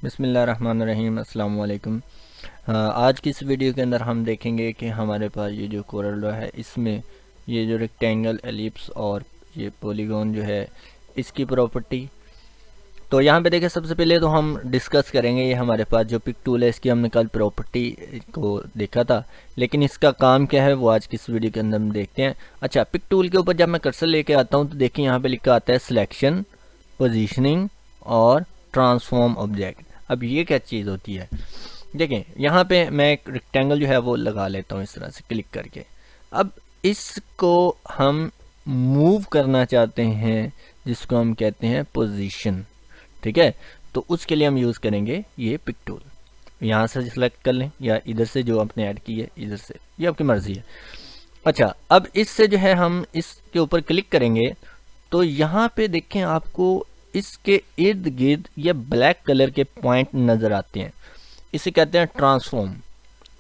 बिस्मिल्लाहिर्रहमानिर्रहीम अस्सलाम वालेकुम। आज की इस वीडियो के अंदर हम देखेंगे कि हमारे पास ये जो कोरल ड्रॉ है इसमें ये जो रेक्टेंगल, एलिप्स और ये पॉलीगॉन जो है इसकी प्रॉपर्टी। तो यहाँ पे देखिए, सबसे पहले तो हम डिस्कस करेंगे ये हमारे पास जो पिक टूल है इसकी हमने कल प्रॉपर्टी को देखा था, लेकिन इसका काम क्या है वो आज की इस वीडियो के अंदर हम देखते हैं। अच्छा, पिक टूल के ऊपर जब मैं कर्सर लेके आता हूँ तो देखिए यहाँ पे लिखा आता है सिलेक्शन, पोजीशनिंग और ट्रांसफॉर्म ऑब्जेक्ट। अब ये क्या चीज़ होती है, देखें यहाँ पे मैं एक रेक्टेंगल जो है वो लगा लेता हूँ इस तरह से क्लिक करके। अब इसको हम मूव करना चाहते हैं जिसको हम कहते हैं पोजीशन, ठीक है। तो उसके लिए हम यूज़ करेंगे ये पिक टूल। यहाँ से सिलेक्ट कर लें या इधर से जो आपने ऐड की है इधर से, ये आपकी मर्जी है। अच्छा, अब इससे जो है हम इसके ऊपर क्लिक करेंगे तो यहाँ पे देखें आपको इसके इर्द गिर्द ये ब्लैक कलर के पॉइंट नज़र आते हैं, इसे कहते हैं ट्रांसफॉर्म,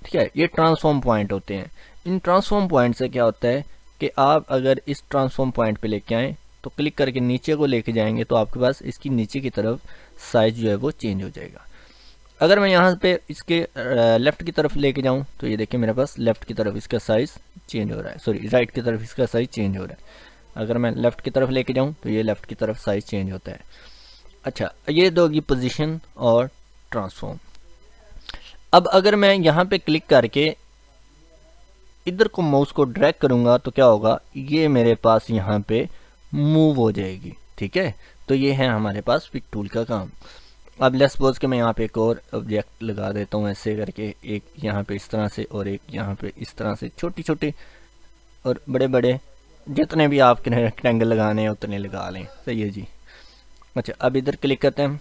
ठीक है। ये ट्रांसफॉर्म पॉइंट होते हैं। इन ट्रांसफॉर्म पॉइंट से क्या होता है कि आप अगर इस ट्रांसफॉर्म पॉइंट पे लेके आएँ तो क्लिक करके नीचे को लेके जाएंगे तो आपके पास इसकी नीचे की तरफ साइज जो है वो चेंज हो जाएगा। अगर मैं यहाँ पे इसके लेफ़्ट की तरफ लेके जाऊँ तो ये देखिए मेरे पास लेफ़्ट की तरफ इसका साइज़ चेंज हो रहा है, सॉरी राइट की तरफ इसका साइज़ चेंज हो रहा है। अगर मैं लेफ़्ट की तरफ लेके जाऊँ तो ये लेफ़्ट की तरफ साइज़ चेंज होता है। अच्छा, ये दो होगी पोजीशन और ट्रांसफॉर्म। अब अगर मैं यहाँ पे क्लिक करके इधर को माउस को ड्रैग करूँगा तो क्या होगा, ये मेरे पास यहाँ पे मूव हो जाएगी, ठीक है। तो ये है हमारे पास पिक टूल का काम। अब लेट्स सपोज कि मैं यहाँ पे एक और ऑब्जेक्ट लगा देता हूँ ऐसे करके, एक यहाँ पे इस तरह से और एक यहाँ पे इस तरह से, छोटी छोटी और बड़े बड़े, जितने भी आपके रेक्टेंगल लगाने हैं उतने लगा लें, सही है जी। अच्छा, अब इधर क्लिक करते हैं।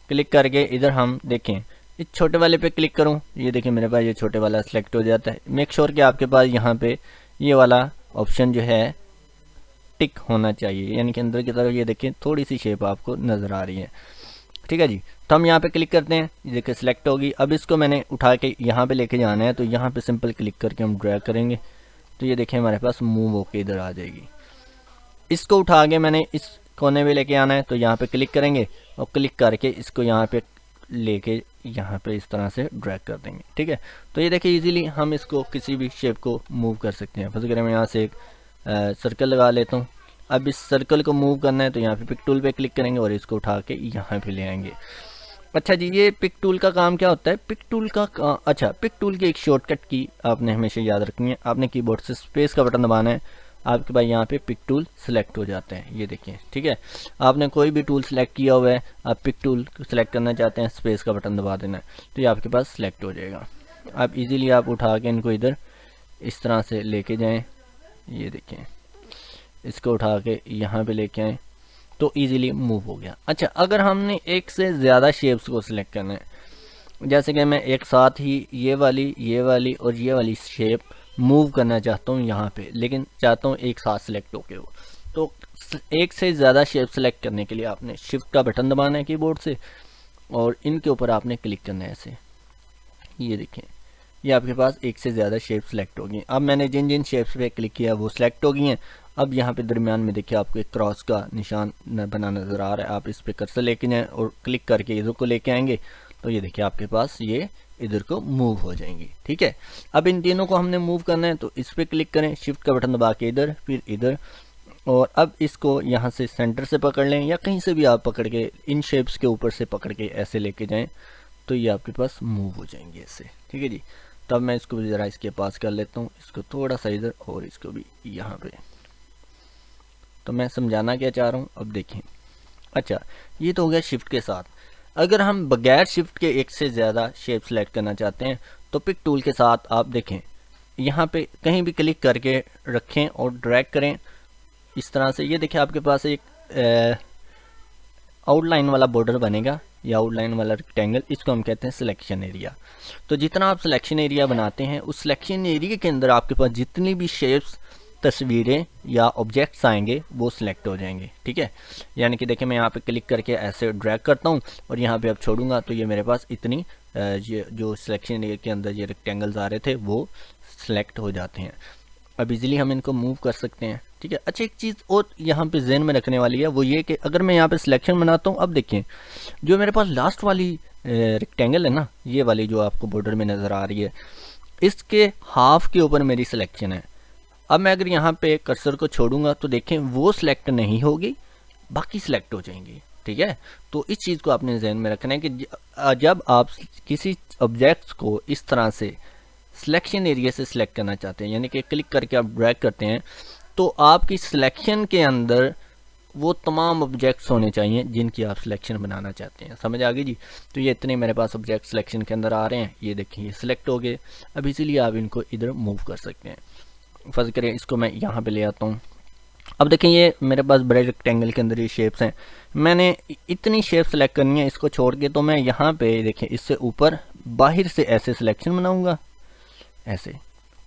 क्लिक करके इधर हम देखें, इस छोटे वाले पे क्लिक करूं, ये देखें मेरे पास ये छोटे वाला सिलेक्ट हो जाता है। मेक श्योर कि आपके पास यहाँ पे ये वाला ऑप्शन जो है टिक होना चाहिए, यानी कि अंदर की तरफ ये देखें थोड़ी सी शेप आपको नज़र आ रही है, ठीक है जी। तो हम यहाँ पे क्लिक करते हैं, ये देखिए सिलेक्ट होगी। अब इसको मैंने उठा के यहाँ पे लेके जाना है तो यहाँ पे सिंपल क्लिक करके हम ड्रैग करेंगे तो ये देखिए हमारे पास मूव होके इधर आ जाएगी। इसको उठा के मैंने इस कोने में लेके आना है तो यहाँ पे क्लिक करेंगे और क्लिक करके इसको यहाँ पे लेके यहाँ पे इस तरह से ड्रैग कर देंगे, ठीक है। तो ये देखिए इजीली हम इसको किसी भी शेप को मूव कर सकते हैं। फर्स्ट मैं यहाँ से एक सर्कल लगा लेता हूँ। अब इस सर्कल को मूव करना है तो यहाँ पे पिक टूल पे क्लिक करेंगे और इसको उठा के यहाँ पे ले आएंगे। अच्छा जी, ये पिक टूल का काम क्या होता है, पिक टूल का अच्छा, पिक टूल की एक शॉर्टकट की आपने हमेशा याद रखनी है। आपने कीबोर्ड से स्पेस का बटन दबाना है, आपके पास यहाँ पे पिक टूल सेलेक्ट हो जाते हैं, ये देखिए, ठीक है। आपने कोई भी टूल सेलेक्ट किया हुआ है, आप पिक टूल सेलेक्ट करना चाहते हैं, स्पेस का बटन दबा देना है तो ये आपके पास सेलेक्ट हो जाएगा। आप इजीली आप उठा के इनको इधर इस तरह से लेके जाएं, ये देखें, इसको उठा के यहाँ पे लेके आएँ तो इजीली मूव हो गया। अच्छा, अगर हमने एक से ज़्यादा शेप्स को सिलेक्ट करना है, जैसे कि मैं एक साथ ही ये वाली और ये वाली शेप मूव करना चाहता हूँ यहाँ पे, लेकिन चाहता हूँ एक साथ सिलेक्ट होके हो, तो एक से ज़्यादा शेप सेलेक्ट करने के लिए आपने शिफ्ट का बटन दबाना है कीबोर्ड से और इनके ऊपर आपने क्लिक करना है ऐसे, ये देखें ये आपके पास एक से ज़्यादा शेप सेलेक्ट होगी। अब मैंने जिन जिन शेप्स पे क्लिक किया वो सिलेक्ट हो गई हैं। अब यहाँ पे दरमियान में देखिए आपको एक क्रॉस का निशान बना नज़र आ रहा है, आप इस पे कर्सर लेके जाएँ और क्लिक करके इधर को लेके आएंगे तो ये देखिए आपके पास ये इधर को मूव हो जाएंगी, ठीक है। अब इन तीनों को हमने मूव करना है तो इस पर क्लिक करें, शिफ्ट का बटन दबा के इधर, फिर इधर, और अब इसको यहाँ से सेंटर से पकड़ लें या कहीं से भी आप पकड़ के इन शेप्स के ऊपर से पकड़ के ऐसे लेके जाएं तो ये आपके पास मूव हो जाएंगे ऐसे, ठीक है जी। तब मैं इसको भी ज़रा इसके पास कर लेता हूँ, इसको थोड़ा सा इधर और इसको भी यहाँ पे। तो मैं समझाना क्या चाह रहा हूँ, अब देखें। अच्छा, ये तो हो गया शिफ्ट के साथ। अगर हम बगैर शिफ्ट के एक से ज़्यादा शेप सेलेक्ट करना चाहते हैं तो पिक टूल के साथ आप देखें यहाँ पे कहीं भी क्लिक करके रखें और ड्रैग करें इस तरह से, ये देखिए आपके पास एक आउटलाइन वाला बॉर्डर बनेगा या आउटलाइन वाला रेक्टेंगल, इसको हम कहते हैं सिलेक्शन एरिया। तो जितना आप सिलेक्शन एरिया बनाते हैं उस सिलेक्शन एरिया के अंदर आपके पास जितनी भी शेप्स, तस्वीरें या ऑब्जेक्ट्स आएंगे वो सिलेक्ट हो जाएंगे, ठीक है। यानी कि देखिए मैं यहाँ पे क्लिक करके ऐसे ड्रैग करता हूँ और यहाँ पे अब छोड़ूंगा तो ये मेरे पास इतनी ये जो सिलेक्शन एरिया के अंदर ये रेक्टेंगल्स आ रहे थे वो सिलेक्ट हो जाते हैं। अब इजीली हम इनको मूव कर सकते हैं, ठीक है। अच्छा, एक चीज़ और यहाँ पे जहन में रखने वाली है, वो ये कि अगर मैं यहाँ पे सिलेक्शन बनाता हूँ, अब देखिए जो मेरे पास लास्ट वाली रेक्टेंगल है ना, ये वाली जो आपको बॉर्डर में नज़र आ रही है, इसके हाफ के ऊपर मेरी सिलेक्शन है। अब मैं अगर यहाँ पे कर्सर को छोड़ूंगा तो देखें वो सिलेक्ट नहीं होगी, बाकी सिलेक्ट हो जाएंगी। ठीक है, तो इस चीज़ को आपने जहन में रखना है कि जब आप किसी ऑब्जेक्ट्स को इस तरह से सिलेक्शन एरिया से सिलेक्ट करना चाहते हैं, यानी कि क्लिक करके आप ड्रैग करते हैं, तो आपकी सिलेक्शन के अंदर वो तमाम ऑब्जेक्ट्स होने चाहिए जिनकी आप सिलेक्शन बनाना चाहते हैं। समझ आ गई जी। तो ये इतने मेरे पास ऑब्जेक्ट सिलेक्शन के अंदर आ रहे हैं, ये देखिए ये सिलेक्ट हो गए। अब इसीलिए आप इनको इधर मूव कर सकते हैं। फर्ज करें इसको मैं यहाँ पे ले आता हूँ। अब देखें ये मेरे पास बड़े रेक्टेंगल के अंदर ये शेप्स हैं, मैंने इतनी शेप सेलेक्ट करनी है इसको छोड़ के, तो मैं यहाँ पे देखें इससे ऊपर बाहर से ऐसे सिलेक्शन बनाऊंगा ऐसे,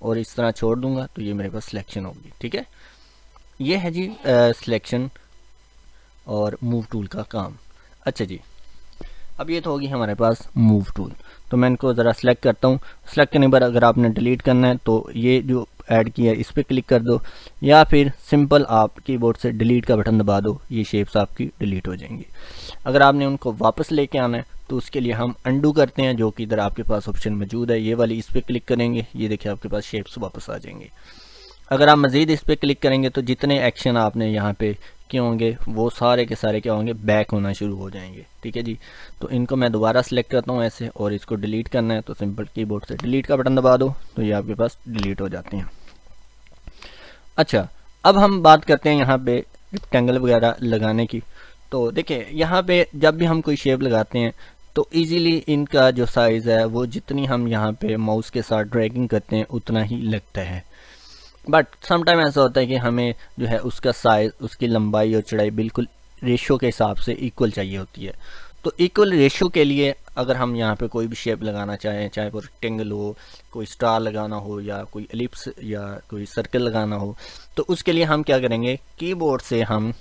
और इस तरह छोड़ दूंगा तो ये मेरे पास सिलेक्शन होगी। ठीक है, ये है जी सिलेक्शन और मूव टूल का काम। अच्छा जी, अब ये तो होगी हमारे पास मूव टूल। तो मैं इनको ज़रा सेलेक्ट करता हूँ। सेलेक्ट करने पर अगर आपने डिलीट करना है तो ये जो ऐड किया है इस पर क्लिक कर दो, या फिर सिंपल आप कीबोर्ड से डिलीट का बटन दबा दो, ये शेप्स आपकी डिलीट हो जाएंगी। अगर आपने उनको वापस लेके आना है तो उसके लिए हम अंडू करते हैं, जो कि इधर आपके पास ऑप्शन मौजूद है, ये वाली, इस पर क्लिक करेंगे, ये देखिए आपके पास शेप्स वापस आ जाएंगे। अगर आप मज़ीद इस पर क्लिक करेंगे तो जितने एक्शन आपने यहाँ पे किए होंगे वो सारे के सारे क्या होंगे, बैक होना शुरू हो जाएंगे। ठीक है जी, तो इनको मैं दोबारा सेलेक्ट करता हूँ ऐसे, और इसको डिलीट करना है तो सिंपल कीबोर्ड से डिलीट का बटन दबा दो, तो ये आपके पास डिलीट हो जाते हैं। अच्छा, अब हम बात करते हैं यहाँ पे रेक्टेंगल वगैरह लगाने की। तो देखिए यहाँ पे जब भी हम कोई शेप लगाते हैं तो इजीली इनका जो साइज़ है वो जितनी हम यहाँ पे माउस के साथ ड्रैगिंग करते हैं उतना ही लगता है। बट समटाइम ऐसा होता है कि हमें जो है उसका साइज़, उसकी लंबाई और चौड़ाई बिल्कुल रेशो के हिसाब से इक्वल चाहिए होती है। तो इक्वल रेशो के लिए अगर हम यहाँ पे कोई भी शेप लगाना चाहें, चाहे वो रेक्टेंगल हो, कोई स्टार लगाना हो, या कोई एलिप्स या कोई सर्कल लगाना हो, तो उसके लिए हम क्या करेंगे, कीबोर्ड से हम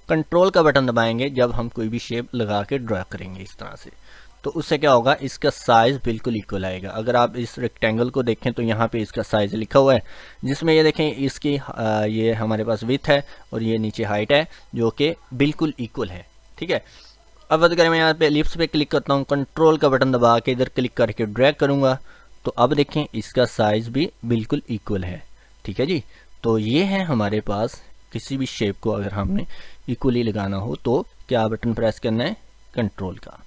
कंट्रोल का बटन दबाएंगे जब हम कोई भी शेप लगा के ड्रा करेंगे इस तरह से। तो उससे क्या होगा, इसका साइज़ बिल्कुल इक्वल आएगा। अगर आप इस रेक्टेंगल को देखें तो यहाँ पे इसका साइज़ लिखा हुआ है, जिसमें ये देखें इसकी ये हमारे पास विड्थ है और ये नीचे हाइट है, जो कि बिल्कुल इक्वल है। ठीक है, अब बात करें, मैं यहाँ पे एलिप्स पे क्लिक करता हूँ, कंट्रोल का बटन दबा के इधर क्लिक करके ड्रैग करूँगा, तो अब देखें इसका साइज़ भी बिल्कुल इक्वल है। ठीक है जी, तो ये है हमारे पास किसी भी शेप को अगर हमने इक्वली लगाना हो तो क्या बटन प्रेस करना है, कंट्रोल का।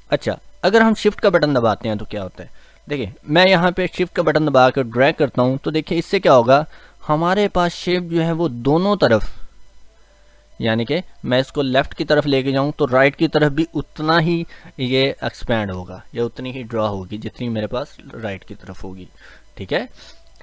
अच्छा, अगर हम शिफ्ट का बटन दबाते हैं तो क्या होता है, देखिए मैं यहाँ पे शिफ्ट का बटन दबा कर ड्रैग करता हूँ, तो देखिए इससे क्या होगा, हमारे पास शेप जो है वो दोनों तरफ, यानी कि मैं इसको लेफ्ट की तरफ लेके जाऊं तो राइट की तरफ भी उतना ही ये एक्सपैंड होगा, या उतनी ही ड्रॉ होगी जितनी मेरे पास राइट की तरफ होगी। ठीक है,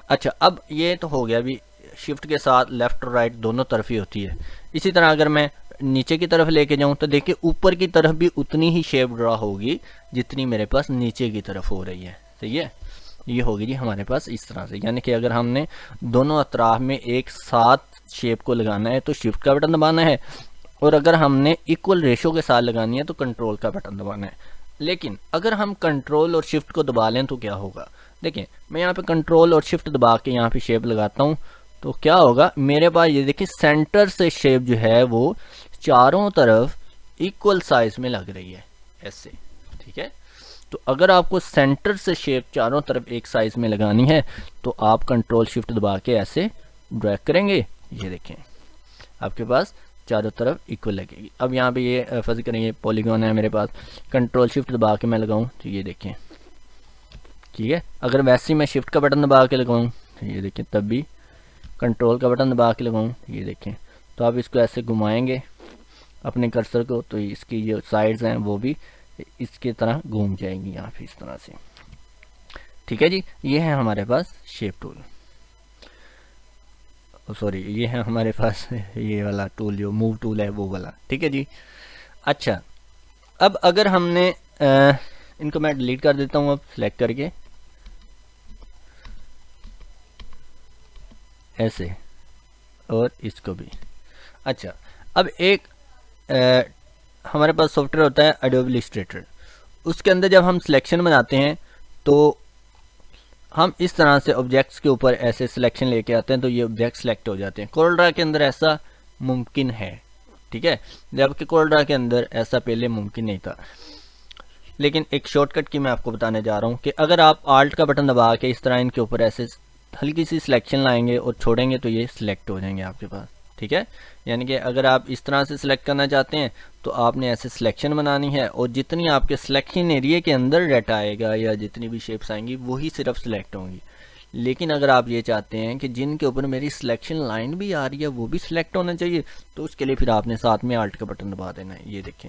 अच्छा अब ये तो हो गया, अभी शिफ्ट के साथ लेफ्ट और राइट दोनों तरफ ही होती है। इसी तरह अगर मैं नीचे की तरफ लेके जाऊं तो देखिए ऊपर की तरफ भी उतनी ही शेप ड्रॉ होगी जितनी मेरे पास नीचे की तरफ हो रही है। सही है, ये होगी जी हमारे पास इस तरह से, यानी कि अगर हमने दोनों अतराफ में एक साथ शेप को लगाना है तो शिफ्ट का बटन दबाना है, और अगर हमने इक्वल रेशो के साथ लगानी है तो कंट्रोल का बटन दबाना है। लेकिन अगर हम कंट्रोल और शिफ्ट को दबा लें तो क्या होगा, देखिए मैं यहाँ पे कंट्रोल और शिफ्ट दबा के यहाँ पे शेप लगाता हूँ, तो क्या होगा, मेरे पास ये देखिए सेंटर से शेप जो है वो चारों तरफ इक्वल साइज में लग रही है ऐसे। ठीक है, तो अगर आपको सेंटर से शेप चारों तरफ एक साइज में लगानी है तो आप कंट्रोल शिफ्ट दबा के ऐसे ड्रैग करेंगे, ये देखें आपके पास चारों तरफ इक्वल लगेगी। अब यहाँ पे ये फर्ज करेंगे पॉलीगॉन है मेरे पास, कंट्रोल शिफ्ट दबा के मैं लगाऊं तो ये देखें, ठीक है। अगर वैसे ही मैं शिफ्ट का बटन दबा के लगाऊं तो ये देखें, तब भी कंट्रोल का बटन दबा के लगाऊं ये देखें, तो आप इसको ऐसे घुमाएंगे अपने कर्सर को तो इसकी जो साइड्स हैं वो भी इसके तरह घूम जाएंगी यहाँ पे इस तरह से। ठीक है जी, ये है हमारे पास शेप टूल, सॉरी ये है हमारे पास ये वाला टूल जो मूव टूल है वो वाला। ठीक है जी, अच्छा अब अगर हमने इनको मैं डिलीट कर देता हूँ अब सिलेक्ट करके ऐसे, और इसको भी। अच्छा अब एक हमारे पास सॉफ्टवेयर होता है एडोब इलस्ट्रेटर, उसके अंदर जब हम सिलेक्शन बनाते हैं तो हम इस तरह से ऑब्जेक्ट्स के ऊपर ऐसे सिलेक्शन लेके आते हैं तो ये ऑब्जेक्ट सेलेक्ट हो जाते हैं। कोरल ड्रा के अंदर ऐसा मुमकिन है, ठीक है, जबकि कोरल ड्रा के अंदर ऐसा पहले मुमकिन नहीं था। लेकिन एक शॉर्टकट की मैं आपको बताने जा रहा हूँ कि अगर आप आल्ट का बटन दबा के इस तरह इनके ऊपर ऐसे हल्की सी सिलेक्शन लाएंगे और छोड़ेंगे तो ये सिलेक्ट हो जाएंगे आपके पास, ठीक है। यानी कि अगर आप इस तरह से सिलेक्ट करना चाहते हैं तो आपने ऐसे सिलेक्शन बनानी है और जितनी आपके सिलेक्शन एरिया के अंदर डाटा आएगा या जितनी भी शेप्स आएंगी वही सिर्फ सिलेक्ट होंगी। लेकिन अगर आप ये चाहते हैं कि जिनके ऊपर मेरी सिलेक्शन लाइन भी आ रही है वो भी सिलेक्ट होना चाहिए तो उसके लिए फिर आपने साथ में आल्ट का बटन दबा देना है। ये देखें,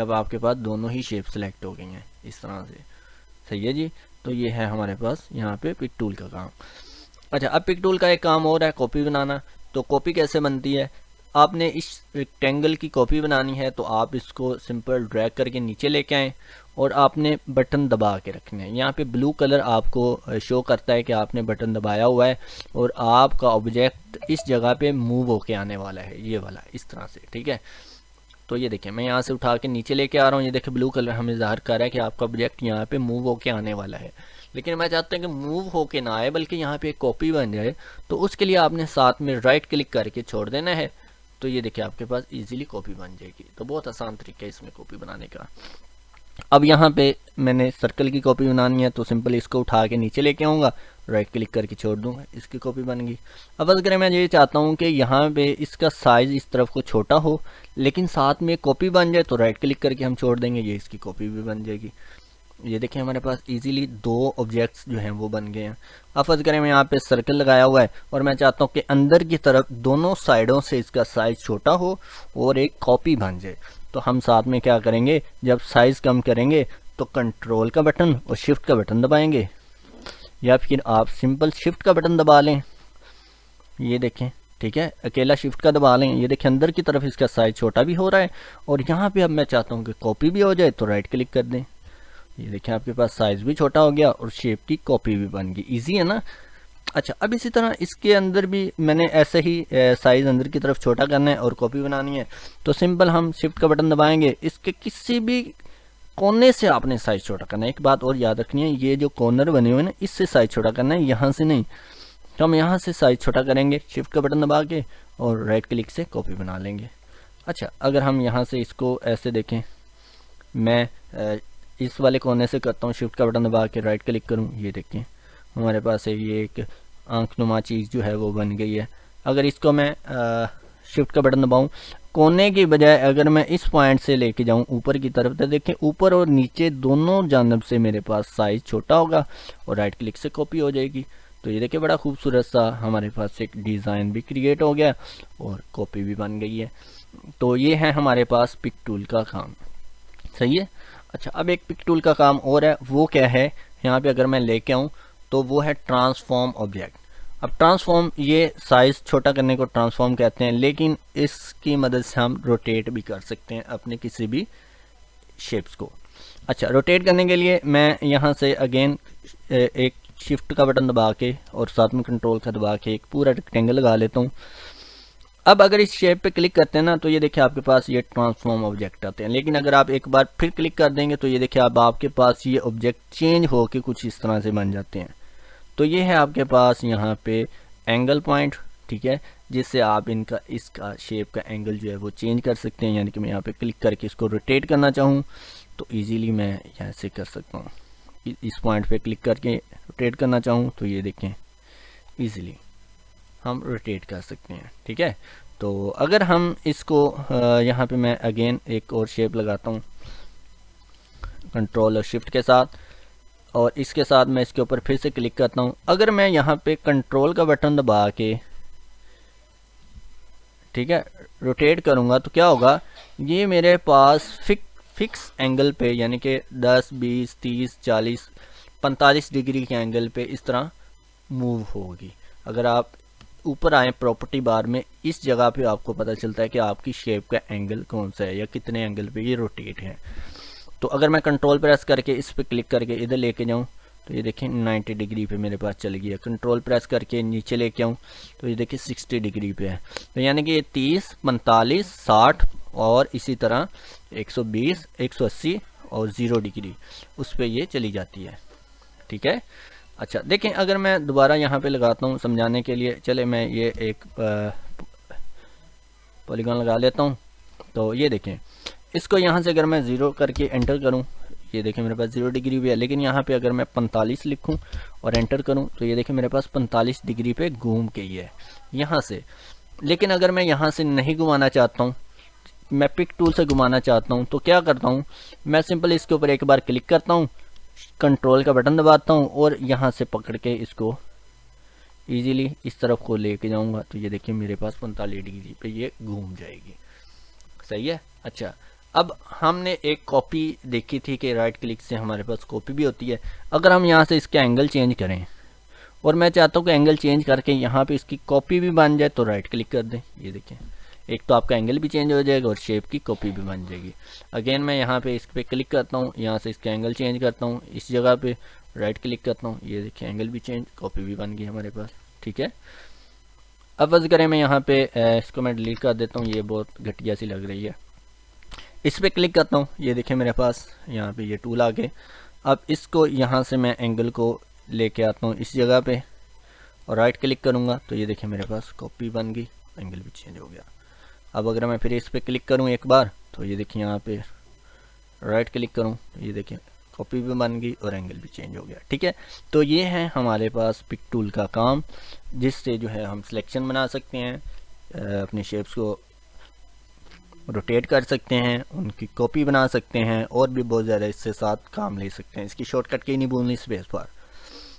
अब आपके पास दोनों ही शेप सिलेक्ट हो गई हैं इस तरह से, सही है जी। तो ये है हमारे पास यहाँ पे पिक टूल का काम। अच्छा, अब पिक टूल का एक काम और है कॉपी बनाना। तो कॉपी कैसे बनती है, आपने इस रेक्टेंगल की कॉपी बनानी है तो आप इसको सिंपल ड्रैग करके नीचे लेके आएँ और आपने बटन दबा के रखने हैं। यहाँ पे ब्लू कलर आपको शो करता है कि आपने बटन दबाया हुआ है और आपका ऑब्जेक्ट इस जगह पे मूव होके आने वाला है, ये वाला इस तरह से, ठीक है। तो ये देखिए मैं यहाँ से उठा के नीचे लेके आ रहा हूँ, ये देखिए ब्लू कलर हमें ज़ाहिर कर रहा है कि आपका ऑब्जेक्ट यहाँ पे मूव होके आने वाला है। लेकिन मैं चाहता हूँ कि मूव होके ना आए बल्कि यहाँ पे एक कॉपी बन जाए, तो उसके लिए आपने साथ में राइट क्लिक करके छोड़ देना है। तो ये देखिए आपके पास इजीली कॉपी बन जाएगी। तो बहुत आसान तरीका है इसमें कॉपी बनाने का। अब यहाँ पे मैंने सर्कल की कॉपी बनानी है तो सिंपल इसको उठा के नीचे लेके आऊँगा, राइट क्लिक करके छोड़ दूंगा, इसकी कॉपी बन गई। अब अगर मैं ये चाहता हूँ कि यहाँ पे इसका साइज़ इस तरफ को छोटा हो लेकिन साथ में कॉपी बन जाए तो राइट क्लिक करके हम छोड़ देंगे, ये इसकी कॉपी भी बन जाएगी। ये देखिए हमारे पास इजीली दो ऑब्जेक्ट्स जो हैं वो बन गए हैं। अब फर्ज करें मैं यहाँ पे सर्कल लगाया हुआ है और मैं चाहता हूँ कि अंदर की तरफ दोनों साइडों से इसका साइज़ छोटा हो और एक कॉपी बन जाए। तो हम साथ में क्या करेंगे, जब साइज़ कम करेंगे तो कंट्रोल का बटन और शिफ्ट का बटन दबाएंगे या फिर आप सिंपल शिफ्ट का बटन दबा लें। ये देखें, ठीक है, अकेला शिफ्ट का दबा लें। ये देखें अंदर की तरफ इसका साइज़ छोटा भी हो रहा है और यहाँ पे अब मैं चाहता हूँ कि कॉपी भी हो जाए तो राइट क्लिक कर दें। ये देखें आपके पास साइज़ भी छोटा हो गया और शेप की कॉपी भी बन गई। ईजी है ना। अच्छा, अब इसी तरह इसके अंदर भी मैंने ऐसे ही साइज़ अंदर की तरफ छोटा करना है और कॉपी बनानी है। तो सिंपल हम शिफ्ट का बटन दबाएंगे, इसके किसी भी कोने से आपने साइज़ छोटा करना है। एक बात और याद रखनी है, ये जो कॉर्नर बने हुए हैं ना इससे साइज़ छोटा करना है, यहाँ से नहीं। तो हम यहाँ से साइज़ छोटा करेंगे शिफ्ट का बटन दबा के और राइट क्लिक से कॉपी बना लेंगे। अच्छा, अगर हम यहाँ से इसको ऐसे देखें, मैं इस वाले कोने से करता हूँ, शिफ्ट का बटन दबा के राइट क्लिक करूँ, ये देखें हमारे पास ये एक आंखनुमा चीज़ जो है वो बन गई है। अगर इसको मैं शिफ्ट का बटन दबाऊँ, कोने की बजाय अगर मैं इस पॉइंट से लेके जाऊँ ऊपर की तरफ, तो देखें ऊपर और नीचे दोनों जानब से मेरे पास साइज़ छोटा होगा और राइट क्लिक से कॉपी हो जाएगी। तो ये देखिए बड़ा खूबसूरत सा हमारे पास एक डिज़ाइन भी क्रिएट हो गया और कॉपी भी बन गई है। तो ये है हमारे पास पिक टूल का काम, सही है। अच्छा, अब एक पिक टूल का काम और है, वो क्या है, यहाँ पे अगर मैं लेके आऊँ तो वो है ट्रांसफॉर्म ऑब्जेक्ट। अब ट्रांसफॉर्म, ये साइज़ छोटा करने को ट्रांसफॉर्म कहते हैं, लेकिन इसकी मदद से हम रोटेट भी कर सकते हैं अपने किसी भी शेप्स को। अच्छा, रोटेट करने के लिए मैं यहाँ से अगेन एक शिफ्ट का बटन दबा के और साथ में कंट्रोल का दबा के एक पूरा रेक्टेंगल लगा लेता हूँ। अब अगर इस शेप पे क्लिक करते हैं ना तो ये देखिए आपके पास ये ट्रांसफॉर्म ऑब्जेक्ट आते हैं। लेकिन अगर आप एक बार फिर क्लिक कर देंगे तो ये देखिए अब आपके पास ये ऑब्जेक्ट चेंज होके कुछ इस तरह से बन जाते हैं। तो ये है आपके पास यहाँ पे एंगल पॉइंट, ठीक है, जिससे आप इसका शेप का एंगल जो है वो चेंज कर सकते हैं। यानी कि मैं यहाँ पे क्लिक करके इसको रोटेट करना चाहूँ तो ईजीली मैं यहाँ से कर सकता हूँ। इस पॉइंट पे क्लिक करके रोटेट करना चाहूँ तो ये देखें ईजीली हम रोटेट कर सकते हैं, ठीक है। तो अगर हम इसको यहाँ पे मैं अगेन एक और शेप लगाता हूँ कंट्रोल और शिफ्ट के साथ, और इसके साथ मैं इसके ऊपर फिर से क्लिक करता हूँ। अगर मैं यहाँ पे कंट्रोल का बटन दबा के, ठीक है, रोटेट करूँगा तो क्या होगा, ये मेरे पास फिक्स एंगल पे यानी कि 10, 20, 30, 40, 45 डिग्री के एंगल पे इस तरह मूव होगी। अगर आप ऊपर आए प्रॉपर्टी बार में, इस जगह पे आपको पता चलता है कि आपकी शेप का एंगल कौन सा है या कितने एंगल पे ये रोटेट है। तो अगर मैं कंट्रोल प्रेस करके इस पे क्लिक करके इधर लेके जाऊं तो ये देखें 90 डिग्री पे मेरे पास चल गया। कंट्रोल प्रेस करके नीचे लेके आऊं तो ये देखिए 60 डिग्री पे है। तो यानी कि ये 30, 45, 60 और इसी तरह 120, 180 और 0 डिग्री उस पर ये चली जाती है, ठीक है। अच्छा देखें, अगर मैं दोबारा यहाँ पे लगाता हूँ समझाने के लिए, चले मैं ये एक पॉलीगॉन लगा लेता हूँ। तो ये देखें, इसको यहाँ से अगर मैं 0 करके एंटर करूँ, ये देखें मेरे पास 0 डिग्री भी है, लेकिन यहाँ पे अगर मैं 45 लिखूँ और एंटर करूँ तो ये देखें मेरे पास 45 डिग्री पे घूम के ही है यहाँ से। लेकिन अगर मैं यहाँ से नहीं घुमाना चाहता हूँ, मैं पिक टूल से घुमाना चाहता हूँ, तो क्या करता हूँ, मैं सिंपल इसके ऊपर एक बार क्लिक करता हूँ, कंट्रोल का बटन दबाता हूँ और यहाँ से पकड़ के इसको इजीली इस तरफ को लेके जाऊँगा। तो ये देखिए मेरे पास 45 डिग्री पे ये घूम जाएगी। सही है। अच्छा, अब हमने एक कॉपी देखी थी कि राइट क्लिक से हमारे पास कॉपी भी होती है। अगर हम यहाँ से इसके एंगल चेंज करें और मैं चाहता हूँ कि एंगल चेंज करके यहाँ पे इसकी कॉपी भी बन जाए, तो राइट क्लिक कर दें। ये देखें, एक तो आपका एंगल भी चेंज हो जाएगा और शेप की कॉपी भी बन जाएगी। अगेन मैं यहाँ पे इस पर क्लिक करता हूँ, यहाँ से इसका एंगल चेंज करता हूँ, इस जगह पे राइट क्लिक करता हूँ, ये देखिए एंगल भी चेंज, कॉपी भी बन गई हमारे पास। ठीक है, अब फर्ज करें मैं यहाँ पे इसको मैं डिलीट कर देता हूँ, ये बहुत घटिया सी लग रही है। इस पर क्लिक करता हूँ, ये देखिए मेरे पास यहाँ पे ये टूल आ गए। अब इसको यहाँ से मैं एंगल को लेके आता हूँ इस जगह पे और राइट क्लिक करूँगा, तो ये देखिए मेरे पास कॉपी बन गई, एंगल भी चेंज हो गया। अब अगर मैं फिर इस पर क्लिक करूँ एक बार, तो ये देखिए यहाँ पे राइट क्लिक करूँ, तो ये देखिए कॉपी भी बन गई और एंगल भी चेंज हो गया। ठीक है, तो ये है हमारे पास पिक टूल का काम, जिससे जो है हम सिलेक्शन बना सकते हैं, अपने शेप्स को रोटेट कर सकते हैं, उनकी कॉपी बना सकते हैं और भी बहुत ज़्यादा इससे साथ काम ले सकते हैं। इसकी शॉर्टकट की नहीं भूलनी स्पेस बार।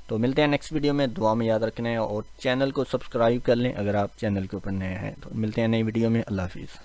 तो मिलते हैं नेक्स्ट वीडियो में, दुआ में याद रखना है और चैनल को सब्सक्राइब कर लें अगर आप चैनल के ऊपर नए हैं। तो मिलते हैं नई वीडियो में, अल्लाह हाफिज़।